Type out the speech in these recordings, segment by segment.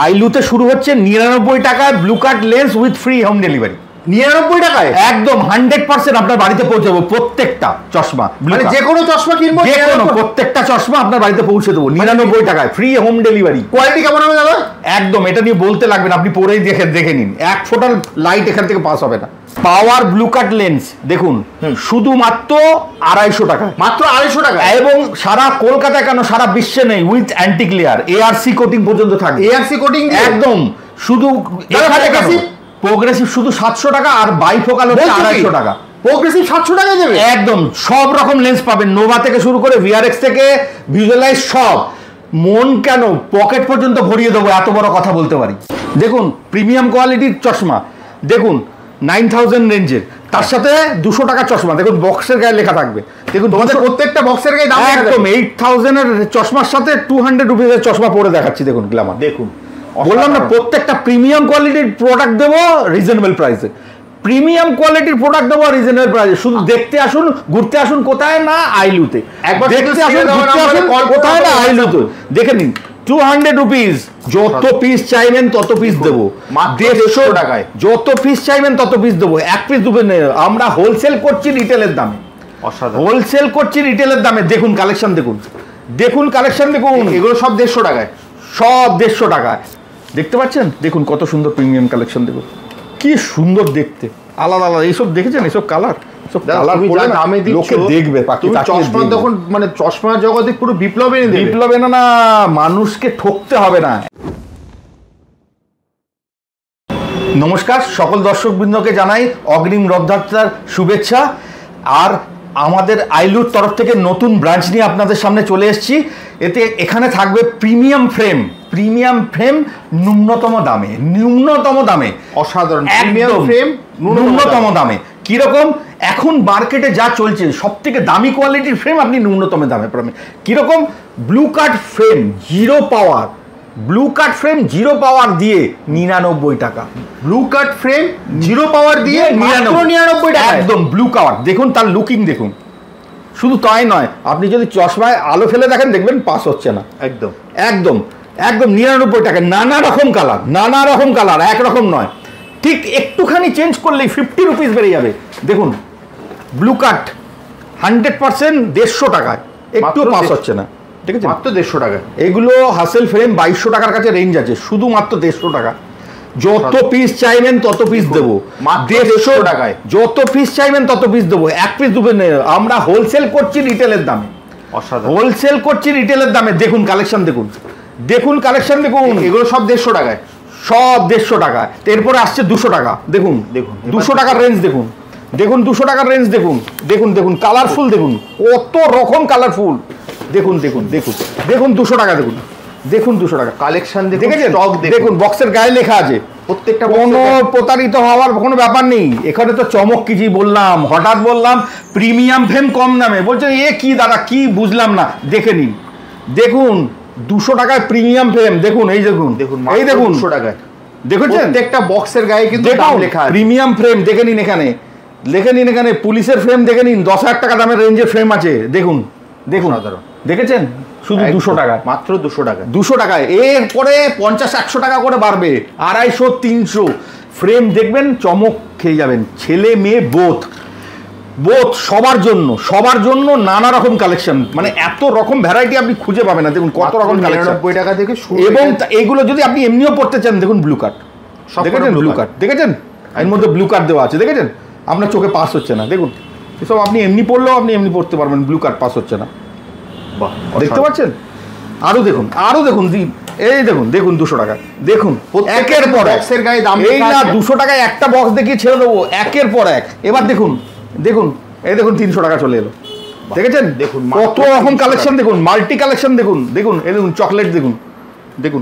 আইলুতে শুরু হচ্ছে 99 টাকায় blue cut lens with free home delivery. 99 টাকায় একদম 100% আপনার বাড়িতে পৌঁছে দেবো। প্রত্যেকটা চশমা, মানে যে কোনো চশমা কিনবো, যে কোনো প্রত্যেকটা চশমা আপনার বাড়িতে পৌঁছে দেবো 99 টাকায়, ফ্রি হোম ডেলিভারি। কোয়ালিটি কেমন হবে দাদা? একদম, এটা নিয়ে বলতে লাগবে না, আপনি পরেই দেখে নিন, এক ফোঁটার লাইট এখান থেকে পাস হবে না। পাওয়ার ব্লু কাট লেন্স দেখুন শুধুমাত্র 250 টাকা, মাত্র 250 টাকা। এবং সারা কলকাতায় কেন সারা বিশ্বে নেই, with anti glare ARC coating পর্যন্ত থাকে। এআরসি কোটিং একদম, শুধু প্রোগ্রেসিভ শুধু 700 টাকা, আর বাইফোকাল হচ্ছে 250 টাকা। প্রোগ্রেসিভ 700 টাকায় দেবে? একদম, সব রকম লেন্স পাবেন, নোভা থেকে শুরু করে ভিআরএক্স থেকে ভিজুয়ালাইজ সব। মন কেন পকেট পর্যন্ত ভরিয়ে দেবো, এত বড় কথা বলতে পারি। দেখুন প্রিমিয়াম কোয়ালিটির চশমা, দেখুন 9000 রেঞ্জের, তার সাথে 200 টাকা চশমা, দেখুন বক্সের গায়ে লেখা থাকবে। দেখুন তোমাদের প্রত্যেকটা বক্সের গায়ে দাম একদম 8000 এর চশমার সাথে 200 রুপিসের চশমা পরে দেখাচ্ছি। দেখুন গ্ল্যামার, দেখুন বললাম না প্রত্যেকটা প্রিমিয়াম কোয়ালিটির প্রোডাক্ট দেবো রিজনেবল প্রাইসে। প্রিমিয়াম কোয়ালিটির প্রোডাক্ট দেবো রিজনেবল প্রাইসে। শুধু দেখতে আসুন, ঘুরতে আসুন, কোথায় না আইলুতে, একবার দেখতে আসুন, ঘুরতে আসুন, কোথায় না আইলুতে, দেখে নিন। 200 রুপিস, যত পিস চাইবেন তত পিস দেবো, 150 টাকায় যত পিস চাইবেন তত পিস দেবো, এক পিস দুটো নেই। আমরা হোলসেল করছি রিটেলের দামে, হোলসেল করছি রিটেলের দামে। দেখুন কালেকশন, দেখুন দেখুন কালেকশন, দেখুন এগুলো সব 150 টাকায়, সব 150 টাকায়। দেখতে পাচ্ছেন, দেখুন কত সুন্দর প্রিমিয়াম কালেকশন, দেখুন কি সুন্দর দেখতে, আলাদা আলাদা। এইসব দেখেছেন, এইসব কালার, সব কালার দামে লোকে দেখবে, চশমা তখন মানে চশমার জগতে পুরো বিপ্লব এনে দেবে। বিপ্লব এনে না, মানুষকে ঠকতে হবে না। নমস্কার, সকল দর্শকবৃন্দকে জানাই অগ্রিম রথযাত্রার শুভেচ্ছা। আর আমাদের আইলুর তরফ থেকে নতুন ব্রাঞ্চ নিয়ে আপনাদের সামনে চলে এসেছি। এখানে থাকবে প্রিমিয়াম ফ্রেম, প্রিমিয়াম ফ্রেম ন্যূনতম দামে, ন্যূনতম দামে, অসাধারণ প্রিমিয়াম ফ্রেম ন্যূনতম দামে। কিরকম এখন মার্কেটে যা চলছে, সব থেকে দামি কোয়ালিটির ফ্রেম আপনি ন্যূনতম দামে পাবেন। কিরকম ব্লু কাট ফ্রেম 0 পাওয়ার, ব্লু কাট ফ্রেম 0 পাওয়ার দিয়ে 99 টাকা। ব্লু কাট ফ্রেম 0 পাওয়ার দিয়ে 99 টাকা, একদম ব্লু কাট। দেখুন তার লুকিং দেখুন। শুধু তাই নয়, আপনি যদি চশমায় আলো ফেলে দেখেন, দেখবেন পাস হচ্ছে না। একদম একদম একদম 99 টাকা। নানা রকম কালার, নানা রকম কালার, একরকম নয়। ঠিক একটুখানি চেঞ্জ করলেই 50 রুপিস বেড়ে যাবে। দেখুন ব্লু কাট 100% 150 টাকায়, একটু পাস হচ্ছে না। ঠিক আছে, মাত্র 150 টাকা। এগুলো হাসেল ফ্রেম 2200 টাকার কাছে রেঞ্জ আছে, শুধুমাত্র 150 টাকা। যত পিস চাইবেন তত পিস দেবো, 150 টাকায়। যত পিস চাইবেন তত পিস দেবো, এক পিস দুটো নেই। আমরা হোলসেল করছি রিটেলের দামে, হোলসেল করছি রিটেলের দামে। দেখুন কালেকশন, দেখুন দেখুন কালেকশন, দেখুন এগুলো সব 150 টাকায়, সব 150 টাকা। এরপরে আসছে 200 টাকা। দেখুন দেখুন 200 টাকার রেঞ্জ, দেখুন দেখুন 200 টাকার রেঞ্জ, দেখুন দেখুন দেখুন কালারফুল, দেখুন কত রকম কালারফুল। দেখুন দেখুন দেখুন দেখুন 200 টাকা, দেখুন দেখুন 200 টাকা কালেকশন দেখেছেন। দেখুন বক্সের গায়ে লেখা আছে, প্রত্যেকটা কোনো প্রতারিত হওয়ার কোনো ব্যাপার নেই। এখানে তো চমক কিছু বললাম, হঠাৎ বললাম প্রিমিয়াম ফ্রেম কম দামে, বলছেন এ কি দাদা কি বুঝলাম না। দেখে নিন, দেখুন 200 টাকায় প্রিমিয়াম ফ্রেম। দেখুন এই দেখুন, দেখুন এই দেখুন 200 টাকায়, দেখেছেন প্রত্যেকটা বক্সের গায়ে কিন্তু দাম লেখা আছে। প্রিমিয়াম ফ্রেম দেখে নিন, এখানে দেখে নিন, এখানে পুলিশের ফ্রেম দেখে নিন, 10,000 টাকা দামের রেঞ্জের ফ্রেম আছে। দেখুন দেখুন, দেখেছেন, শুধু 200 টাকা, মাত্র 200 টাকা, 200 টাকায়। এরপরে 50-100 টাকা করে বাড়বে, 250-300 ফ্রেম দেখবেন, চমক খেয়ে যাবেন। ছেলে মেয়ে বোথ সবার জন্য, সবার জন্য নানা রকম কালেকশন, মানে এত রকম ভ্যারাইটি আপনি খুঁজে পাবেন না। দেখুন কত রকম কালেকশন, 99 টাকা থেকে শুরু। এবং এইগুলো যদি আপনি এমনিও পড়তে চান, দেখুন ব্লু কাট, দেখেছেন ব্লু কাট, দেখেছেন এর মধ্যে ব্লু কাট দেওয়া আছে, দেখেছেন। আপনার চোখে পাস হচ্ছে না, দেখুন এসব আপনি এমনি পড়লেও আপনি এমনি পড়তে পারবেন, ব্লু কাট পাস হচ্ছে না। দেখতে পাচ্ছেন, আরো দেখুন, আরো দেখুন, এই দেখুন দেখুন 200 টাকা। দেখুন একের পর বক্সের গায়ে দাম, এই না 200 টাকায় একটা বক্স দেখিয়ে ছেড়ে দেবো, একের পর এক। এবার দেখুন দেখুন, এই দেখুন 300 টাকা চলে এলো, দেখেছেন। দেখুন কত রকম কালেকশন, দেখুন মাল্টি কালেকশন, দেখুন দেখুন, এই দেখুন চকলেট, দেখুন দেখুন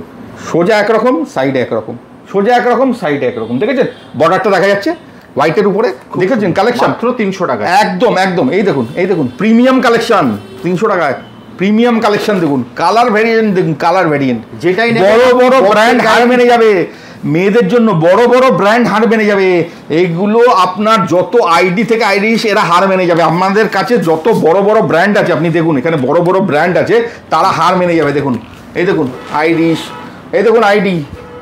সোজা একরকম, সাইডে একরকম, সোজা একরকম, সাইডে একরকম, দেখেছেন। বর্ডারটা দেখা যাচ্ছে হোয়াইটের উপরে, দেখেছেন কালেকশন মাত্র 300 টাকা। একদম একদম, এই দেখুন, এই দেখুন প্রিমিয়াম কালেকশন 300 টাকায়। প্রিমিয়াম কালেকশন দেখুন, কালার ভেরিয়েন্ট দেখুন, কালার ভেরিয়েন্ট, যেটাই বড় বড় ব্র্যান্ড হার মেনে যাবে। মেয়েদের জন্য বড় বড় ব্র্যান্ড হার মেনে যাবে। এইগুলো আপনার যত আইডি থেকে আইরিশ এরা হার মেনে যাবে। আমাদের কাছে যত বড় বড় ব্র্যান্ড আছে, আপনি দেখুন এখানে বড় বড় ব্র্যান্ড আছে, তারা হার মেনে যাবে। দেখুন এই দেখুন আইরিশ, এই দেখুন আইডি,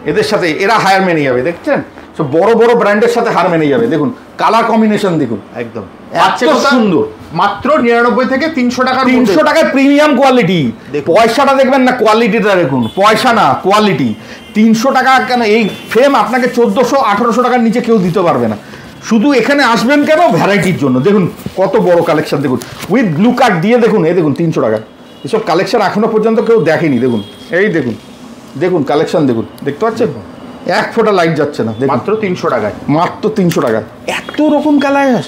এদের সাথে এরা হায়ার মেনে যাবে, দেখছেন? সব বড় বড় ব্র্যান্ডের সাথে হার মেনে যাবে। দেখুন কালার কম্বিনেশন দেখুন, একদম এত সুন্দর। মাত্র 99 থেকে 300 টাকার 300 টাকায় প্রিমিয়াম কোয়ালিটি। পয়সাটা দেখবেন না, কোয়ালিটিটা দেখুন। পয়সা না, কোয়ালিটি। 300 টাকা কেন? এই ফ্রেম আপনাকে 1400-1800 টাকার নিচে কেউ দিতে পারবে না। শুধু এখানে আসবেন কেন? ভ্যারাইটির জন্য। দেখুন কত বড় কালেকশন, দেখুন উইথ ব্লু কার্ড দিয়ে। দেখুন এই দেখুন 300 টাকা। এসব কালেকশন এখনো পর্যন্ত কেউ দেখেনি। দেখুন এই দেখুন, দেখুন কালেকশন দেখুন, দেখতে পাচ্ছেন? এক ফোঁটা লাইট যাচ্ছে না। মাত্র 300 টাকায়, মাত্র 300 টাকা। এত রকম কালার,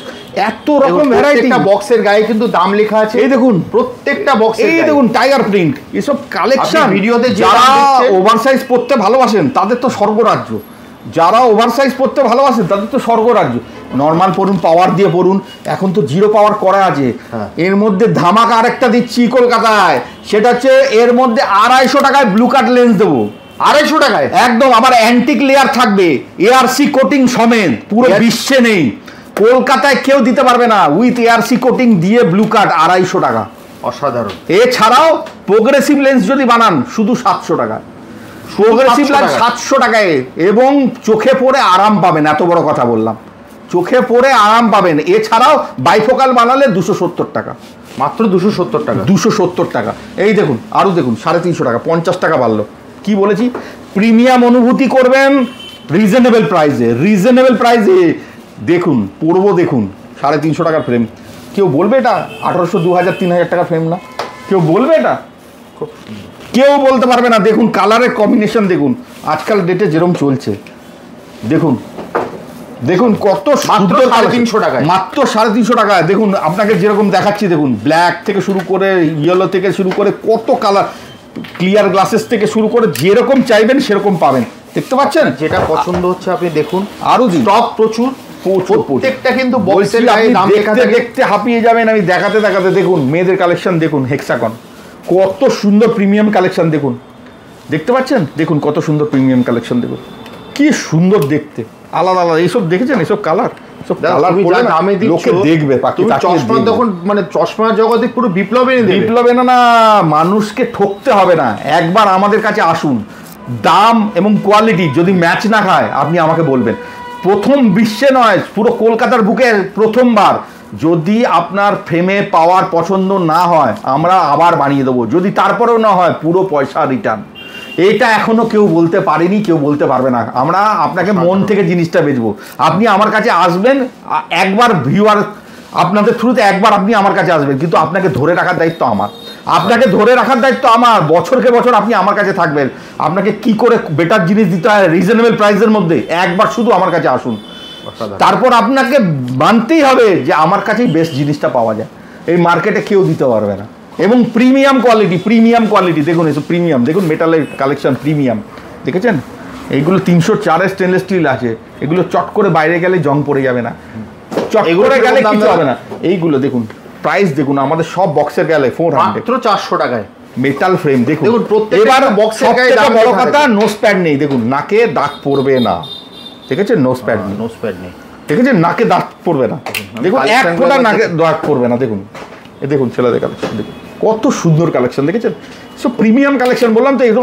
এত রকম ভ্যারাইটি। বক্সের গায়ে কিন্তু দাম লেখা আছে। এই দেখুন প্রত্যেকটা বক্স, এই দেখুন টাইগার প্রিন্ট। এসব কালেকশন ভিডিওতে যারা ওভারসাইজ পড়তে ভালোবাসেন তাদের তো স্বর্গরাজ্য। যারা ওভারসাইজ পড়তে ভালোবাসেন তাদের তো স্বর্গরাজ্য। নর্মাল পড়ুন, পাওয়ার দিয়ে পড়ুন। এখন তো জিরো পাওয়ার করা আছে। এর মধ্যে ধামাকা আরেকটা দিচ্ছি কলকাতায়, সেটা হচ্ছে এর মধ্যে 250 টাকায় ব্লু কাট লেন্স দেবো। 250 টাকায় একদম। আবার অ্যান্টিক লেয়ার থাকবে, এআরসি কোটিং সমেত। পুরো বিশ্বে নেই, কলকাতায় কেউ দিতে পারবে না। উইথ এআরসি কোটিং দিয়ে ব্লু কাট 250 টাকা। অসাধারণ। এছাড়াও প্রোগ্রেসিভ লেন্স যদি বানান শুধু 700 টাকা। প্রোগ্রেসিভ লেন্স 700 টাকায়, এবং চোখে পরে আরাম পাবেন। এত বড় কথা বললাম, চোখে পরে আরাম পাবেন। এছাড়াও বাইফোকাল বানালে 270 টাকা। মাত্র 270 টাকা। 270 টাকা। এই দেখুন আরও দেখুন 350 টাকা, 50 টাকা বাড়লো। কি বলেছি? প্রিমিয়াম অনুভূতি করবেন রিজনেবল প্রাইসে। রিজনেবল প্রাইসে দেখুন, পড়বো দেখুন 350 টাকার ফ্রেম। কেউ বলবে এটা 1800, 2000, 3000 টাকার ফ্রেম না? কেউ বলবে এটা? কেউ বলতে পারবে না। দেখুন কালারের কম্বিনেশন দেখুন, আজকাল ডেটে যেরকম চলছে। দেখুন দেখুন কত মাত্র 350 টাকায়। মাত্র 350 টাকায়। দেখুন আপনাকে যেরকম দেখাচ্ছি, দেখুন ব্ল্যাক থেকে শুরু করে, ইয়েলো থেকে শুরু করে, কত কালার, ক্লিয়ার গ্লাসেস থেকে শুরু করে, যেরকম চাইবেন সেরকম পাবেন। দেখতে পাচ্ছেন? যেটা পছন্দ হচ্ছে আপনি দেখুন। আরো স্টক প্রচুর, প্রত্যেকটা কিন্তু বক্সের গায়ে দাম লেখা থাকে। দেখতে হাঁপিয়ে যাবেন। আমি দেখাতে দেখাতে দেখুন মেয়েদের কালেকশন দেখুন, হেক্সাগন কত সুন্দর প্রিমিয়াম কালেকশন দেখুন। দেখতে পাচ্ছেন? দেখুন কত সুন্দর প্রিমিয়াম কালেকশন দেখুন, কি সুন্দর দেখতে, আলাদা আলাদা। এইসব দেখেছেন? এইসব কালার, সব কালার দামে লোকে দেখবে। চশমা তখন মানে চশমার জগতে পুরো বিপ্লব এনে দেবে। বিপ্লব এনে না, মানুষকে ঠকতে হবে না। একবার আমাদের কাছে আসুন, দাম এবং কোয়ালিটি যদি ম্যাচ না খায় আপনি আমাকে বলবেন। প্রথম বিশ্বে নয়, পুরো কলকাতার বুকে প্রথমবার। যদি আপনার ফ্রেমে পাওয়ার পছন্দ না হয় আমরা আবার বানিয়ে দেবো। যদি তারপরেও না হয় পুরো পয়সা রিটার্ন। এটা এখনো কেউ বলতে পারেনি, কেউ বলতে পারবে না। আমরা আপনাকে মন থেকে জিনিসটা বেচবো। আপনি আমার কাছে আসবেন একবার, ভিউয়ার আপনাদের থ্রুতে একবার আপনি আমার কাছে আসবেন, কিন্তু আপনাকে ধরে রাখার দায়িত্ব আমার। আপনাকে ধরে রাখার দায়িত্ব আমার। বছরকে বছর আপনি আমার কাছে থাকবেন। আপনাকে কি করে বেটার জিনিস দিতে হয় রিজনেবল প্রাইসের মধ্যে, একবার শুধু আমার কাছে আসুন। তারপর আপনাকে মানতেই হবে যে আমার কাছেই বেস্ট জিনিসটা পাওয়া যায়, এই মার্কেটে কেউ দিতে পারবে না। এবং প্রিমিয়াম কোয়ালিটি, প্রিমিয়াম কোয়ালিটি দেখুন। এসব প্রিমিয়াম দেখুন, মেটালের কালেকশন প্রিমিয়াম। দেখেছেন? এইগুলো 304 স্টেনলেস স্টিল আছে। এগুলো চট করে বাইরে গেলে জং পড়ে যাবে না, চট করে গেলে কিছু হবে না। এইগুলো দেখুন, প্রাইস দেখুন, আমাদের সব বক্সের গেলে 400, মাত্র 400 টাকায় মেটাল ফ্রেম। দেখুন এবার বক্সের গায়ে দাম বড় কথা, নোজ প্যাড নেই। দেখুন নাকে দাগ পড়বে না। দেখেছেন? নোজ প্যাড নেই, নোজ প্যাড নেই। দেখেছেন? নাকে দাগ পড়বে না। দেখুন এক ফোঁটা নাকে দাগ পড়বে না। দেখুন এ দেখুন ছেলেদের কালেকশন দেখুন, কত সুন্দর কালেকশন। দেখেছেন? সব প্রিমিয়াম কালেকশন। বললাম তো, এগুলো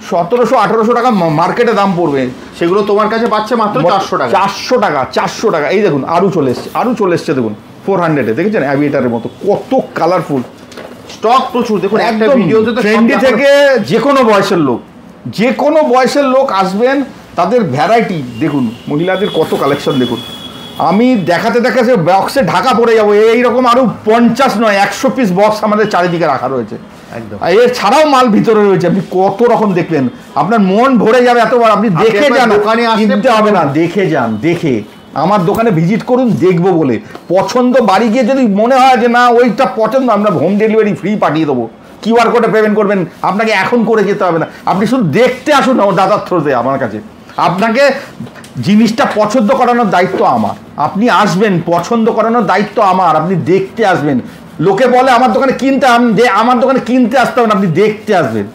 1700-1800 টাকা মার্কেটে দাম পড়বে, সেগুলো তোমার কাছে পাচ্ছে মাত্র 400 টাকা। 400 টাকা, 400 টাকা। এই দেখুন আরও চলে এসছে, আরও চলে এসছে। দেখুন 400-এ দেখেছেন? অ্যাভিয়েটারের মতো কত কালারফুল। স্টক প্রচুর। দেখুন একটা ভিডিওতে তো ট্রেন্ডি থেকে যে কোনো বয়সের লোক, যে কোনো বয়সের লোক আসবেন, তাদের ভ্যারাইটি দেখুন। মহিলাদের কত কালেকশন দেখুন। আমি দেখাতে দেখাতে বক্সে ঢাকা পড়ে যাবো। এইরকম আরও 50 নয় 100 পিস বক্স আমাদের চারিদিকে রাখা রয়েছে। একদম। এর ছাড়াও মাল ভিতরে রয়েছে। আপনি কত রকম দেখবেন, আপনার মন ভরে যাবে এতবার। আপনি দেখে যান, দোকানে কিনতে হবে না, দেখে যান। দেখে আমার দোকানে ভিজিট করুন, দেখবো বলে পছন্দ। বাড়ি গিয়ে যদি মনে হয় যে না ওইটা পছন্দ, আমরা হোম ডেলিভারি ফ্রি পাঠিয়ে দেবো। কিউআর কোডে পেমেন্ট করবেন, আপনাকে এখন করে যেতে হবে না। আপনি শুধু দেখতে আসুন আমার দাদার থ্রুতে আমার কাছে। আপনাকে জিনিসটা পছন্দ করানোর দায়িত্ব আমার। আপনি আসবেন, পছন্দ করানোর দায়িত্ব আমার। আপনি দেখতে আসবেন। লোকে বলে আমার দোকানে কিনতে, আমার দোকানে কিনতে আসতে হবে না, আপনি দেখতে আসবেন।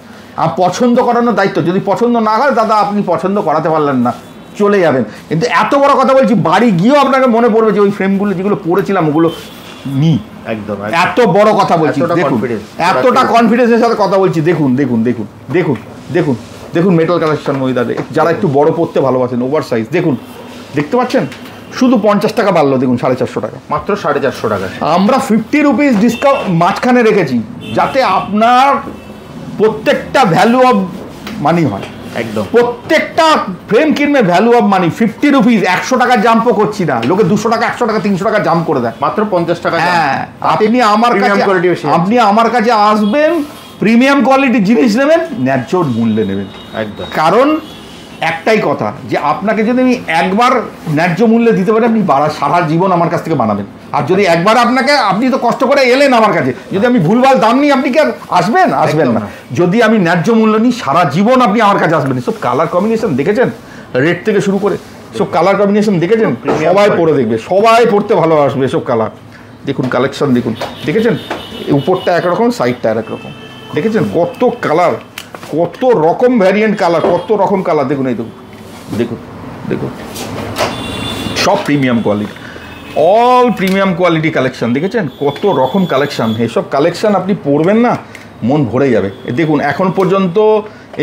আর পছন্দ করানোর দায়িত্ব। যদি পছন্দ না হয় দাদা আপনি পছন্দ করাতে পারলেন না, চলে যাবেন। কিন্তু এত বড় কথা বলছি, বাড়ি গিয়েও আপনাকে মনে পড়বে যে ওই ফ্রেমগুলো যেগুলো পড়েছিলাম ওগুলো নি। একদম এত বড় কথা বলছি। দেখুন এতটা কনফিডেন্সের সাথে কথা বলছি। দেখুন দেখুন দেখুন দেখুন দেখুন দেখুন মেটাল কালেকশন মহিলাদের, যারা একটু বড় পড়তে ভালোবাসেন, ওভার সাইজ, দেখুন দেখতে পাচ্ছেন, শুধু 50 টাকা বাড়লো, দেখুন 450 টাকা, মাত্র 450 টাকা। আমরা 50 রুপিস ডিসকাউন্ট মাঝখানে রেখেছি, যাতে আপনার প্রত্যেকটা ভ্যালু অফ মানি হয়। একদম প্রত্যেকটা ফ্রেম কিনবে ভ্যালু অফ মানি। 50 রুপিস, 100 টাকা জাম্পও করছি না, লোকে 200 টাকা 100 টাকা 300 টাকা জাম্প করে দেয়। মাত্র 50 টাকা। হ্যাঁ, আপনি আমার কাছে আসবেন, প্রিমিয়াম কোয়ালিটির জিনিস নেবেন, ন্যায্য মূল্যে নেবেন। একদম। কারণ একটাই কথা, যে আপনাকে যদি আমি একবার ন্যায্য মূল্যে দিতে পারি, আপনি সারা জীবন আমার কাছ থেকে বানাবেন। আর যদি একবার আপনি তো কষ্ট করে এলেন আমার কাছে, যদি আমি ভুলভাল দাম নিই, আপনি কি আর আসবেন না। যদি আমি ন্যায্য মূল্য নিই, সারা জীবন আপনি আমার কাছে আসবেন। সব কালার কম্বিনেশন দেখেছেন, রেড থেকে শুরু করে সব কালার কম্বিনেশন দেখেছেন, সবাই পরে দেখবে, সবাই পড়তে ভালোবাসবে এসব কালার। দেখুন কালেকশন, দেখেছেন উপরটা একরকম, সাইডটা আর একরকম, দেখেছেন কত কালার, কত রকম ভ্যারিয়েন্ট কালার, কত রকম কালার। দেখুন এই দেখুন সব premium quality, all premium quality collection. দেখেছেন কত রকম কালেকশন, এসব কালেকশন আপনি পরবেন না, মন ভরে যাবে। দেখুন এখন পর্যন্ত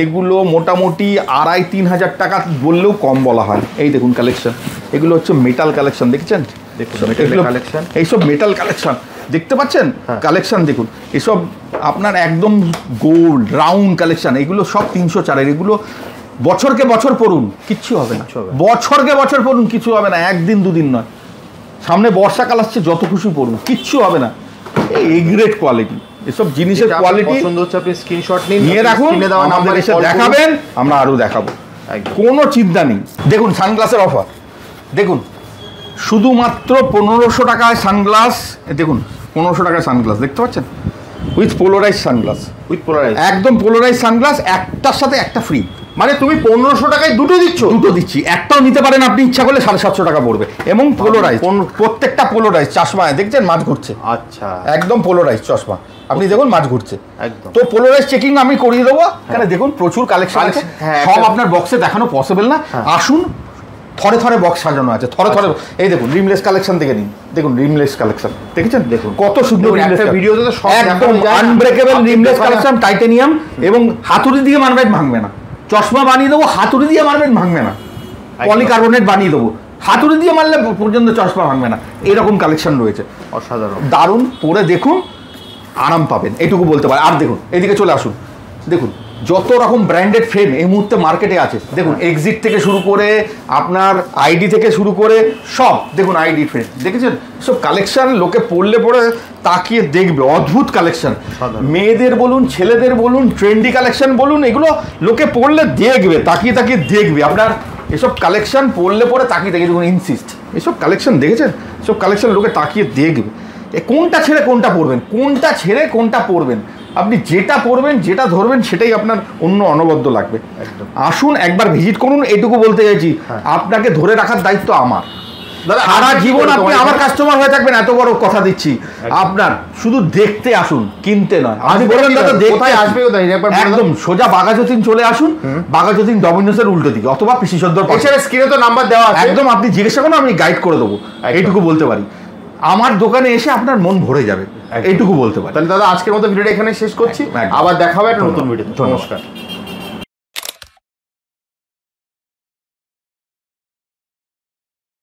এগুলো মোটামুটি 2,5-3 হাজার টাকা বললেও কম বলা হয়। এই দেখুন কালেকশন, এগুলো হচ্ছে মেটাল কালেকশন, দেখেছেন কালেকশন, এইসব মেটাল কালেকশন দেখতে পাচ্ছেন কালেকশন। দেখুন এসব আপনার একদম গোল্ড রাউন্ড কালেকশন, এগুলো সব 304-এর। এগুলো বছরকে বছর পড়ুন, কিচ্ছু হবে না, বছরকে বছর পড়ুন, কিছু হবে না, একদিন দুদিন নয়। সামনে বর্ষাকাল আসছে, যত খুশি পড়ুন, কিচ্ছু হবে না। এই গ্রেট কোয়ালিটি, এসব জিনিসের কোয়ালিটি পছন্দ হচ্ছে আপনি স্ক্রিনশট নিয়ে রাখুন, আমাদের এসে দেখাবেন, আমরা আরও দেখাবো, কোনো চিন্তা নেই। দেখুন সানগ্লাসের অফার, দেখুন শুধুমাত্র 1500 টাকায় সানগ্লাস। দেখুন 1500 টাকায় সানগ্লাস দেখতে পাচ্ছেন, উইথ পোলারাইজ সানগ্লাস, একদম পোলারাইজ সানগ্লাস, একটার সাথে একটা ফ্রি। মানে তুমি 1500 টাকায় দুটো দিচ্ছি, একটাও নিতে পারেন আপনি ইচ্ছা করলে, 750 টাকা পড়বে। এবং পোলারাইজ, প্রত্যেকটা পোলারাইজ। চশমা দেখছেন মাছ ঘুরছে, আচ্ছা একদম পোলারাইজ চশমা, আপনি দেখুন মাছ ঘুরছে একদম। তো পোলারাইজ চেকিং আমি করিয়ে দেবো। এখানে দেখুন প্রচুর কালেকশন আছে, সব আপনার বক্সে দেখানো পসিবল না। আসুন, থরে থরে বক্স সাজানো আছে, থরে থরে। এই দেখুন রিমলেস কালেকশন দেখে নিন, দেখুন রিমলেস কালেকশন দেখেছেন, দেখুন কত সুন্দর ভিডিওতে তো সব একদম আনব্রেকেবল রিমলেস কালেকশন, টাইটেনিয়াম, এবং হাতুড়ি দিয়ে মারবেন ভাঙবে না। চশমা বানিয়ে দেবো, হাতুড়ি দিয়ে মারবেন ভাঙবে না। পলিকার্বনেট বানিয়ে দেবো, হাতুড়ি দিয়ে মারলে পর্যন্ত চশমা ভাঙবে না। এরকম কালেকশন রয়েছে, অসাধারণ দারুণ। পরে দেখুন, আরাম পাবেন, এইটুকু বলতে পারে। আর দেখুন এদিকে চলে আসুন, দেখুন যত রকম ব্র্যান্ডেড ফ্রেম এই মুহূর্তে মার্কেটে আছে। দেখুন এক্সিট থেকে শুরু করে আপনার আইডি থেকে শুরু করে সব দেখুন, আইডি ফ্রেম দেখেছেন, সব কালেকশন লোকে পড়লে পরে তাকিয়ে দেখবে, অদ্ভুত কালেকশন। মেয়েদের বলুন, ছেলেদের বলুন, ট্রেন্ডি কালেকশন বলুন, এগুলো লোকে পড়লে দেখবে, তাকিয়ে তাকিয়ে দেখবে। আপনার এসব কালেকশন পড়লে পরে তাকিয়ে দেখে দেখুন, ইনসিস্ট, এসব কালেকশন দেখেছেন, সব কালেকশন লোকে তাকিয়ে দেখবে। কোনটা ছেড়ে কোনটা পড়বেন, কোনটা ছেড়ে কোনটা পড়বেন, আপনি যেটা পড়বেন, যেটা ধরবেন, সেটাই আপনার অন্য অনবদ্য লাগবে। আসুন একবার ভিজিট করুন, এইটুকু বলতে চাইছি। আপনাকে ধরে রাখার দায়িত্ব আমার, সারা জীবন আপনি আমার কাস্টমার হয়ে থাকবেন, এত বড় কথা দিচ্ছি। আপনার শুধু দেখতে আসুন, কিনতে নয়। আপনি বলবেন দাদা দেখতে আসবে, একদম সোজা বাঘাযতীন চলে আসুন, বাঘাযতীন ডমিনোসের উল্টো দিকে, অথবা পিসি সদ্দর পাশে, স্ক্রিনে তো নাম্বার দেওয়া আছে, একদম আপনি জিজ্ঞাসা করুন, আমি গাইড করে দেবো। এইটুকু বলতে পারি, আমার দোকানে এসে আপনার মন ভরে যাবে, এইটুকু বলতে পারি। তাহলে দাদা আজকের মতো ভিডিওটা এখানে শেষ করছি, আবার দেখা হবে একটা নতুন ভিডিও। নমস্কার।